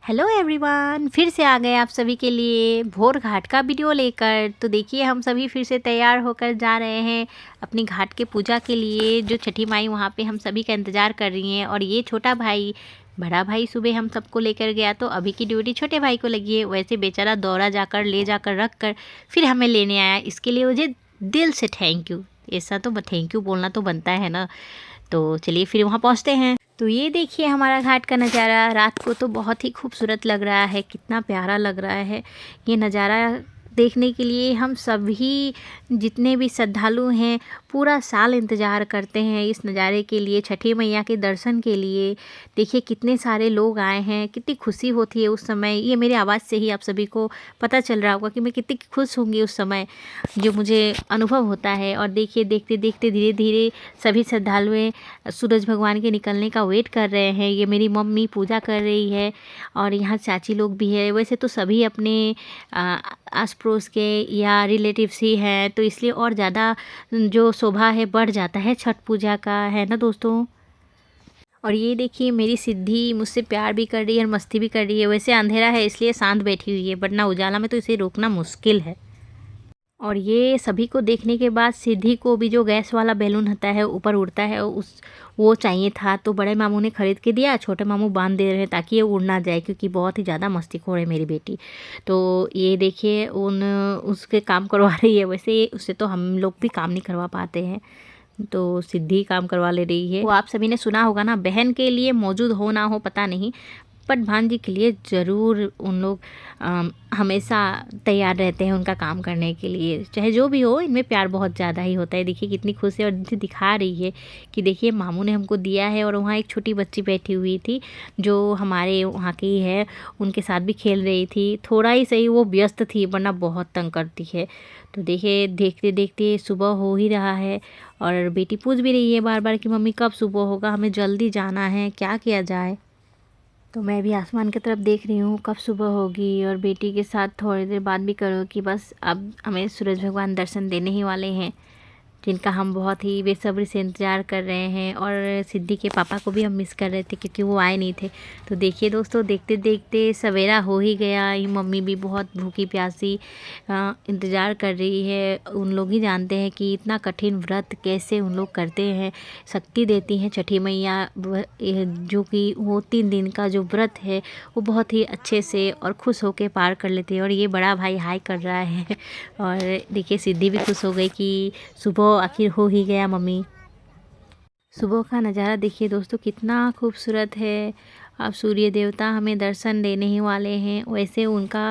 Hello everyone, फिर से आ गए आप सभी के लिए भोर घाट का वीडियो लेकर। तो देखिए हम सभी फिर से तैयार होकर जा रहे हैं अपनी घाट के पूजा के लिए, जो छठी माई वहाँ पे हम सभी का इंतज़ार कर रही हैं। और ये छोटा भाई, बड़ा भाई सुबह हम सबको लेकर गया, तो अभी की ड्यूटी छोटे भाई को लगी है। वैसे बेचारा दौरा जाकर ले जाकर रख कर फिर हमें लेने आया, इसके लिए मुझे दिल से थैंक यू। ऐसा तो थैंक यू बोलना तो बनता है ना। तो चलिए फिर वहाँ पहुँचते हैं। तो ये देखिए हमारा घाट का नज़ारा रात को तो बहुत ही खूबसूरत लग रहा है, कितना प्यारा लग रहा है। ये नज़ारा देखने के लिए हम सभी जितने भी श्रद्धालु हैं पूरा साल इंतज़ार करते हैं इस नज़ारे के लिए, छठी मैया के दर्शन के लिए। देखिए कितने सारे लोग आए हैं, कितनी खुशी होती है उस समय। ये मेरी आवाज़ से ही आप सभी को पता चल रहा होगा कि मैं कितनी खुश होंगी उस समय, जो मुझे अनुभव होता है। और देखिए देखते देखते धीरे धीरे सभी श्रद्धालु सूरज भगवान के निकलने का वेट कर रहे हैं। ये मेरी मम्मी पूजा कर रही है और यहाँ चाची लोग भी है। वैसे तो सभी अपने आस पड़ोस के या रिलेटिव्स ही हैं, तो इसलिए और ज़्यादा जो शोभा है बढ़ जाता है छठ पूजा का, है ना दोस्तों। और ये देखिए मेरी सिद्धि मुझसे प्यार भी कर रही है और मस्ती भी कर रही है। वैसे अंधेरा है इसलिए शांत बैठी हुई है, वरना उजाला में तो इसे रोकना मुश्किल है। और ये सभी को देखने के बाद सिद्धि को भी जो गैस वाला बैलून होता है ऊपर उड़ता है वो चाहिए था, तो बड़े मामू ने ख़रीद के दिया, छोटे मामू बांध दे रहे हैं ताकि ये उड़ ना जाए, क्योंकि बहुत ही ज़्यादा मस्तीखोर है मेरी बेटी। तो ये देखिए उसके काम करवा रही है। वैसे उससे तो हम लोग भी काम नहीं करवा पाते हैं, तो सिद्धि काम करवा ले रही है। वो आप सभी ने सुना होगा ना, बहन के लिए मौजूद हो ना हो पता नहीं, बट भांजी के लिए ज़रूर उन लोग हमेशा तैयार रहते हैं उनका काम करने के लिए। चाहे जो भी हो, इनमें प्यार बहुत ज़्यादा ही होता है। देखिए कितनी खुश है और मुझे दिखा रही है कि देखिए मामू ने हमको दिया है। और वहाँ एक छोटी बच्ची बैठी हुई थी जो हमारे वहाँ की है, उनके साथ भी खेल रही थी। थोड़ा ही सही वो व्यस्त थी, वरना बहुत तंग करती है। तो देखिए देखते देखते सुबह हो ही रहा है और बेटी पूछ भी रही है बार बार कि मम्मी कब सुबह होगा, हमें जल्दी जाना है, क्या किया जाए। तो मैं भी आसमान की तरफ देख रही हूँ कब सुबह होगी, और बेटी के साथ थोड़ी देर बाद भी करूँ कि बस अब हमें सूरज भगवान दर्शन देने ही वाले हैं, जिनका हम बहुत ही बेसब्री से इंतज़ार कर रहे हैं। और सिद्धि के पापा को भी हम मिस कर रहे थे क्योंकि वो आए नहीं थे। तो देखिए दोस्तों देखते देखते सवेरा हो ही गया। ये मम्मी भी बहुत भूखी प्यासी इंतज़ार कर रही है। उन लोग ही जानते हैं कि इतना कठिन व्रत कैसे उन लोग करते हैं। शक्ति देती हैं छठी मैया, जो कि वो 3 दिन का जो व्रत है वो बहुत ही अच्छे से और खुश होकर पार कर लेते हैं। और ये बड़ा भाई हाय कर रहा है और देखिए सिद्धि भी खुश हो गई कि सुबह आखिर हो ही गया मम्मी। सुबह का नज़ारा देखिए दोस्तों कितना खूबसूरत है। अब सूर्य देवता हमें दर्शन देने ही वाले हैं। वैसे उनका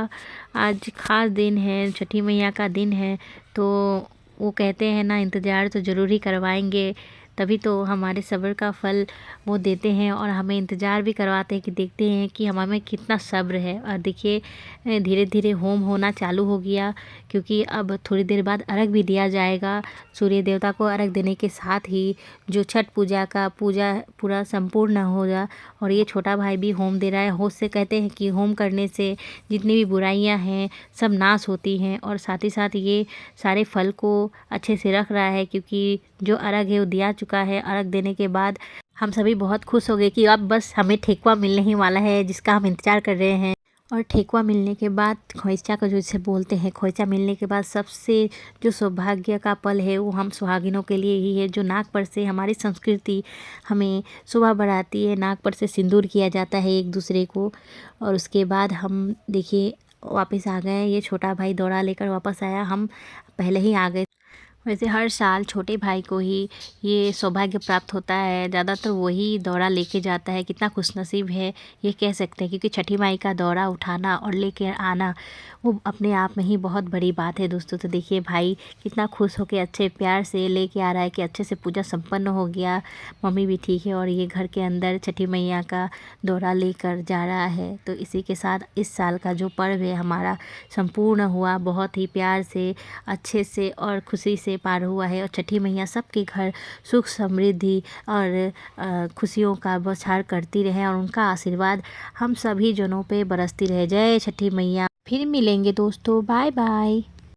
आज खास दिन है, छठी मैया का दिन है, तो वो कहते हैं ना इंतज़ार तो ज़रूर ही करवाएंगे, तभी तो हमारे सब्र का फल वो देते हैं। और हमें इंतज़ार भी करवाते हैं कि देखते हैं कि हमें कितना सब्र है। और देखिए धीरे धीरे होम होना चालू हो गया, क्योंकि अब थोड़ी देर बाद अर्घ भी दिया जाएगा। सूर्य देवता को अर्घ देने के साथ ही जो छठ पूजा का पूजा पूरा संपूर्ण हो जा। और ये छोटा भाई भी होम दे रहा है। होश से कहते हैं कि होम करने से जितनी भी बुराइयां हैं सब नाश होती हैं, और साथ ही साथ ये सारे फल को अच्छे से रख रहा है, क्योंकि जो अर्घ है वो दिया चुका है। अर्घ देने के बाद हम सभी बहुत खुश हो गए कि अब बस हमें ठेकुआ मिलने ही वाला है, जिसका हम इंतज़ार कर रहे हैं। और ठेकुआ मिलने के बाद खोइचा का जो इसे बोलते हैं, खोइचा मिलने के बाद सबसे जो सौभाग्य का पल है वो हम सुहागिनों के लिए ही है। जो नाक पर से हमारी संस्कृति हमें शोभा बढ़ाती है, नाक पर से सिंदूर किया जाता है एक दूसरे को। और उसके बाद हम देखिए वापस आ गए। ये छोटा भाई दौड़ा लेकर वापस आया, हम पहले ही आ गए। वैसे हर साल छोटे भाई को ही ये सौभाग्य प्राप्त होता है, ज़्यादातर वही दौरा लेके जाता है। कितना खुशनसीब है ये कह सकते हैं, क्योंकि छठी माई का दौरा उठाना और लेके आना वो अपने आप में ही बहुत बड़ी बात है दोस्तों। तो देखिए भाई कितना खुश होकर अच्छे प्यार से लेके आ रहा है कि अच्छे से पूजा संपन्न हो गया, मम्मी भी ठीक है। और ये घर के अंदर छठी मैया का दौरा लेकर जा रहा है। तो इसी के साथ इस साल का जो पर्व है हमारा संपूर्ण हुआ, बहुत ही प्यार से अच्छे से और खुशी से पार हुआ है। और छठी मैया सबके घर सुख समृद्धि और खुशियों का बौछार करती रहे, और उनका आशीर्वाद हम सभी जनों पे बरसती रहे। जय छठी मैया। फिर मिलेंगे दोस्तों, बाय बाय।